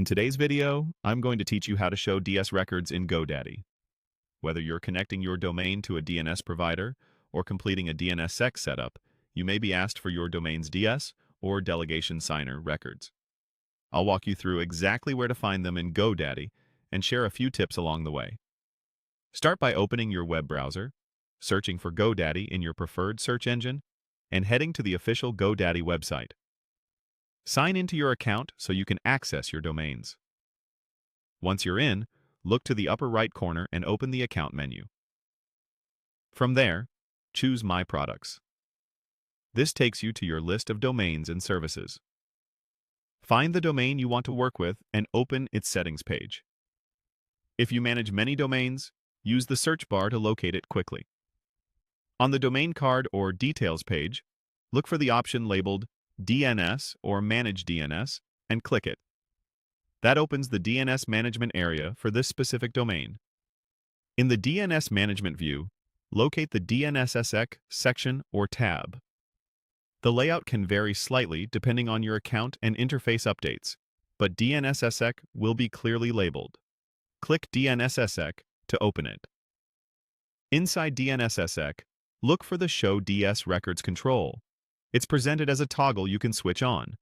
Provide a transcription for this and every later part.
In today's video, I'm going to teach you how to show DS records in GoDaddy. Whether you're connecting your domain to a DNS provider or completing a DNSSEC setup, you may be asked for your domain's DS or delegation signer records. I'll walk you through exactly where to find them in GoDaddy and share a few tips along the way. Start by opening your web browser, searching for GoDaddy in your preferred search engine, and heading to the official GoDaddy website. Sign into your account so you can access your domains. Once you're in, look to the upper right corner and open the account menu. From there, choose My Products. This takes you to your list of domains and services. Find the domain you want to work with and open its settings page. If you manage many domains, use the search bar to locate it quickly. On the domain card or details page, look for the option labeled DNS or Manage DNS and click it. That opens the DNS management area for this specific domain. In the DNS management view, locate the DNSSEC section or tab. The layout can vary slightly depending on your account and interface updates, but DNSSEC will be clearly labeled. Click DNSSEC to open it. Inside DNSSEC, look for the Show DS Records control. It's presented as a toggle you can switch on.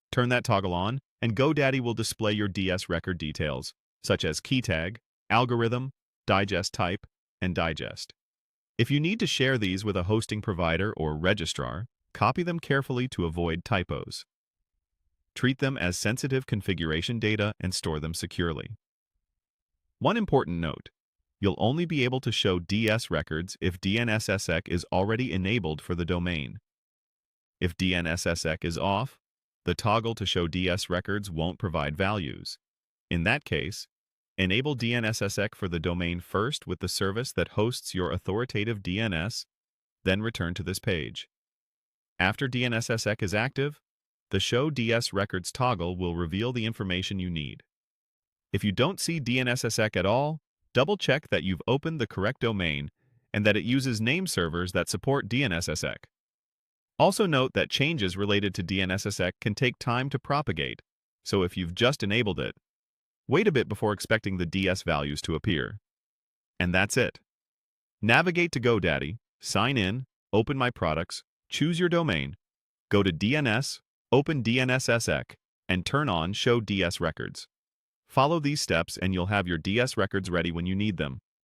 Turn that toggle on, and GoDaddy will display your DS record details, such as key tag, algorithm, digest type, and digest. If you need to share these with a hosting provider or registrar, copy them carefully to avoid typos. Treat them as sensitive configuration data and store them securely. One important note: you'll only be able to show DS records if DNSSEC is already enabled for the domain. If DNSSEC is off, the toggle to show DS records won't provide values. In that case, enable DNSSEC for the domain first with the service that hosts your authoritative DNS, then return to this page. After DNSSEC is active, the Show DS Records toggle will reveal the information you need. If you don't see DNSSEC at all, double-check that you've opened the correct domain and that it uses name servers that support DNSSEC. Also note that changes related to DNSSEC can take time to propagate, so if you've just enabled it, wait a bit before expecting the DS values to appear. And that's it. Navigate to GoDaddy, sign in, open My Products, choose your domain, go to DNS, open DNSSEC, and turn on Show DS Records. Follow these steps and you'll have your DS records ready when you need them.